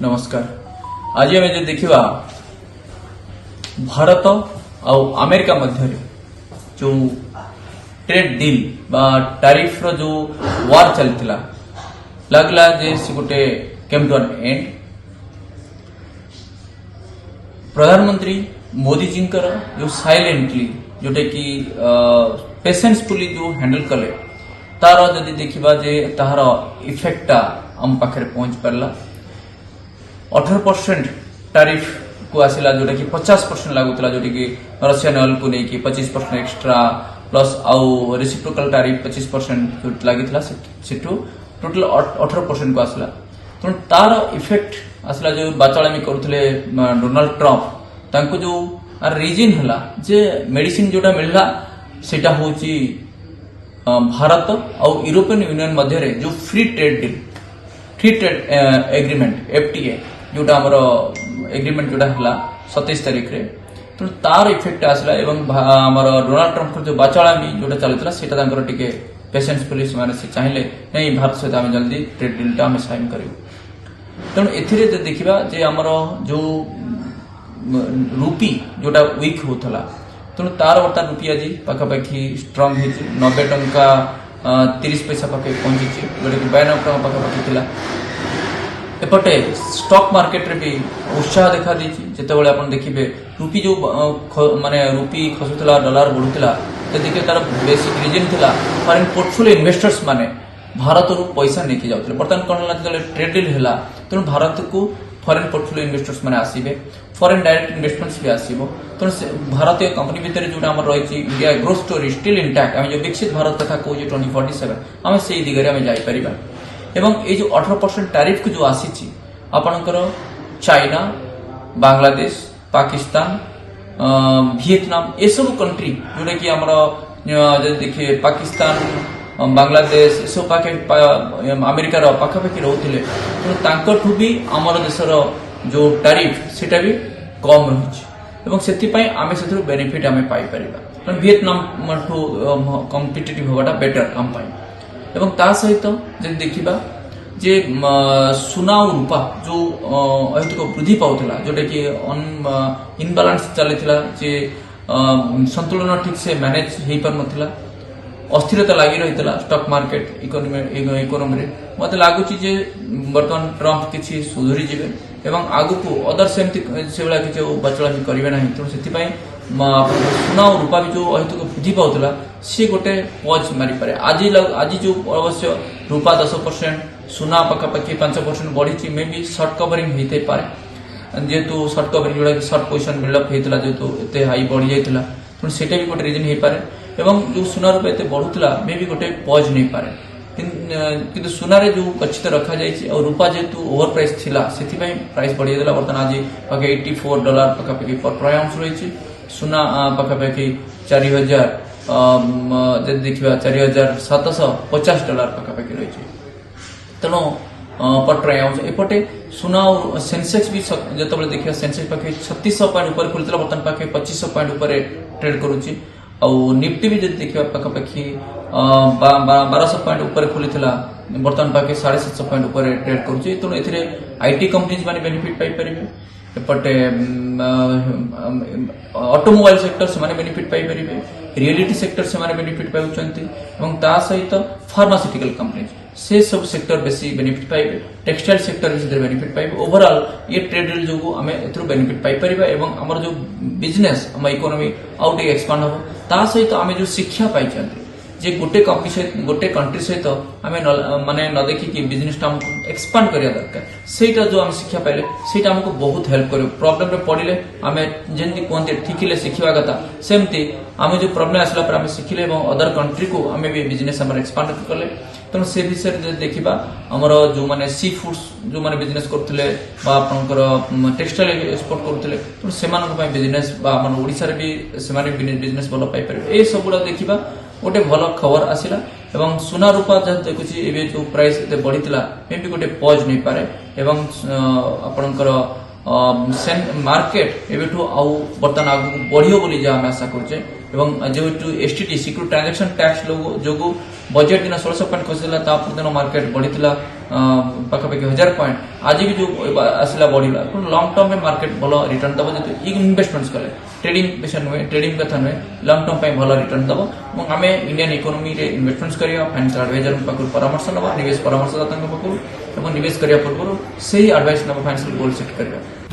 नमस्कार। आज आम जो देखा भारत आ अमेरिका मध्य जो ट्रेड डील बा टैरिफ रो जो वार चलता लगला जे से गोटे केम टू एन एंड। प्रधानमंत्री मोदी जी जो साइलेंटली जोटा कि पेशेंसफुली जो हैंडल कले तार जदि देखा जे तार इफेक्टा आम पाखे पहुंच पारा। 18% टैरिफ को आसला जोटा कि 50% लगुला जोटा कि रशियन ऑयल को लेकिन 25% एक्स्ट्रा प्लस आउ रेसिप्रोकल टैरिफ 25% लगी टोटल 18% को आसला। तेणु तार इफेक्ट आसला जो बाचालामी करुले डोनाल्ड ट्रंप तांको जो रिजन है जे मेडिसिन जोटा मिलला सेटा होची भारत और यूरोपियन यूनियन मध्य जो फ्री ट्रेड एग्रीमेंट FTA जोटा हमर एग्रीमेंट जोटा है 27 तारीख रे। तो तार इफेक्ट आसला एवं हमर डोनाल्ड ट्रंप जो बाचालामी जोटा चलता सेटा तांकर टिके पेशेंस पुलिस माने से चाहिले नहीं भारत सहित आम जल्दी ट्रेड डील टा साइन करूँ। तेणु एथिरे देखा जे हमर जो रूपी जोटा वीक होता तेणु तार बर्तमान रूपी आज पाखापाखि स्ट्रंग हो 90 टंका 30 पैसा पाखे पहुंची जोटा कि 92 टंका पाखापाखि थिला। एपटे स्टॉक मार्केट रे भी उत्साह देखा जिते आप देखिए रूपी जो माने रूपी खसुला डॉलर बढ़ुला देखिए तार बेसिक रिजन थिला फॉरेन पोर्टफोलियो इन्वेस्टर्स माने भारत रू पैसा लेके जाते। बर्तमान कौन है ट्रेड डील है तेणु भारत को फॉरेन पोर्टफोलियो इन्वेस्टर्स माने आसीबे, फॉरेन डायरेक्ट इन्वेस्टमेंट्स भी आसीबो। तेणु भारतीय कंपनी भितर जो रही India growth story still intact आम जो विकसित भारत कथा कहूँ 2047 आम से दिगरे आम जापर। एवं ये जो 18% टैरिफ को जो आसी आपणकर चाइना, बांग्लादेश, पाकिस्तान, वियतनाम ये सब कंट्री जोटा कि आमर देखिए पाकिस्तान, बांग्लादेश ये सब पाखे अमेरिकार पाखापाखि रोते तेणु भी आमर देशर जो टैरिफ सेटा भी कम रही आम से बेनिफिट आम पाइपर। वियतनाम ठू कम्पिटिटिव होगा बेटर आम एवं ता सहित जब देखा जे सुना और रूपा जो अहेतुक वृद्धि पाला जोटा कि इनबालांस चली जे संतुलन ठीक से मैनेज हो पार ना अस्थिरता लगी रही स्टॉक मार्केट इकोनॉमी मत लगुच बर्तमान ट्रंप किसी सुधरी जीवे एवं आगु को अदर सेमती से किसी बचलामी करेंगे ना। तेणु से सुना और रूपा भी जो अहेतुक वृद्धि पाला सी गोटे पज मारिपे। आज जो अवश्य रूपा 10% सुना पाखापाखि 5% बढ़ी मे भी सर्ट कवरिंग होते पारे जेहेतु सर्ट कवरिंग जोड़ा सर्ट पोजिशन बिल्डअप होता जेहेतु एत हाई बढ़ी जाता तेणु से भी गोटे रिजन हो पारे। एवं जो सुना रूपा एत बढ़ुला मे भी गोटे पज नहीं पारे किंतु सुनारे जो गच्छित रखा जाए और रूपा जेहेतु ओवर प्राइस थिला से प्राइस बढ़ी जाता। बर्तमान आज पाखे $84 पाखापाखि पर ट्राई आउंस रही। सुना पाखापाखि 4000 देखा $4750 पाखापाखि रही। तेणु पर ट्राई आउंस एपटे सुना और सेंसेक्स भी जो देखा सेंसेक्स पाखे 3600 पॉइंट ऊपर खुलता बर्तमान पाखे 2500 पॉइंट ऊपर ट्रेड करुच्ची। निफ्टी भी जब देखा पाखापाखि 1200 पॉइंट ऊपर खुली बर्तमान पाखे 750 पॉइंट ऊपर ट्रेड करुच्ची। तेणु ए IT कंपनीज माने बेनिफिट पाइपर। एपटे ऑटोमोबाइल सेक्टर से बेनिफिट पाइपर, रियलिटी सेक्टर से बेनिफिट पाउछंती सहित फार्मास्यूटिकल कंपनीज से सब सेक्टर बेसी बेनिफिट पाइबे, टेक्सटाइल सेक्टर भी बेनिफिट पाइबे। ओवरऑल ये ट्रेड डील जो आम ए बेनिफिट पाइपर एवं आमर जो बिजनेस आम इकोनॉमी आउ टे एक्सपांड हम ता सहित आम जो शिक्षा पाई जे गोटे कंपनी सहित गोटे कंट्री सहित आम माने न देखिकी बिजनेस एक्सपांड करिया दरकार सेटा जो आम शिक्षा पाइले सेटा हमको बहुत हेल्प करियो। प्रॉब्लम रे पड़िले आम जेंति कहते ठिकिले शिखिबा कथा सेमती आम जो प्रॉब्लम आसला पर आम शिखिले एवं अदर कंट्री को आम भी बिजनेस आम एक्सपांड कले। तेणु से विषय देखा आमर जो माने सी फूड्स जो माने बिजनेस करथिले बा आपनकर टेक्सटाइल एक्सपोर्ट करथिले तेणु सेमानक पय बिजनेस बा आम ओडिसा रे भी सेमाने बिजनेस भल पाई परिबे। ए सब गुडा देखिबा गोटे भल खबर आसला एवं सुना रूपा जहाँ देखुची ए जो प्राइस एत बढ़ीला मे भी गोटे पज नहीं पारे एवं आपणकर मार्केट एबेठू आउ बर्तमान आगु बढ़ियो बोली जा आम आशा करुचे। एवं जेहेतु STT सिक्योरिटी ट्रांजैक्शन टैक्स जो बजेट दिन 1600 पॉइंट खसीला दिन मार्केट बढ़ीला ପାଖାପାଖି 1000 ପଏଣ୍ଟ ଆଜି ବି ଯୋଉ ଆସିଲା ବଢିଲା ଲଙ୍ଗ ଟର୍ମ ରେ ମାର୍କେଟ ଭଲ ରିଟର୍ନ ଦବ ଯଦି ଇନଭେଷ୍ଟମେଣ୍ଟ କଲେ ट्रेडिंग पेशा नुहे ट्रेडिंग कथा नुहे लंग टर्म पे भल रिटर्न दब आम इंडियन इकोनोमी रे इन्वेस्टमेंट करिया फाइनेंशियल एडवाइजर पाखु परामर्श नबा निवेश परामर्शदाता पाखु निवेश करिया पूर्व से ही एडवाइस नबा फाइनेंशियल गोल सेट करिया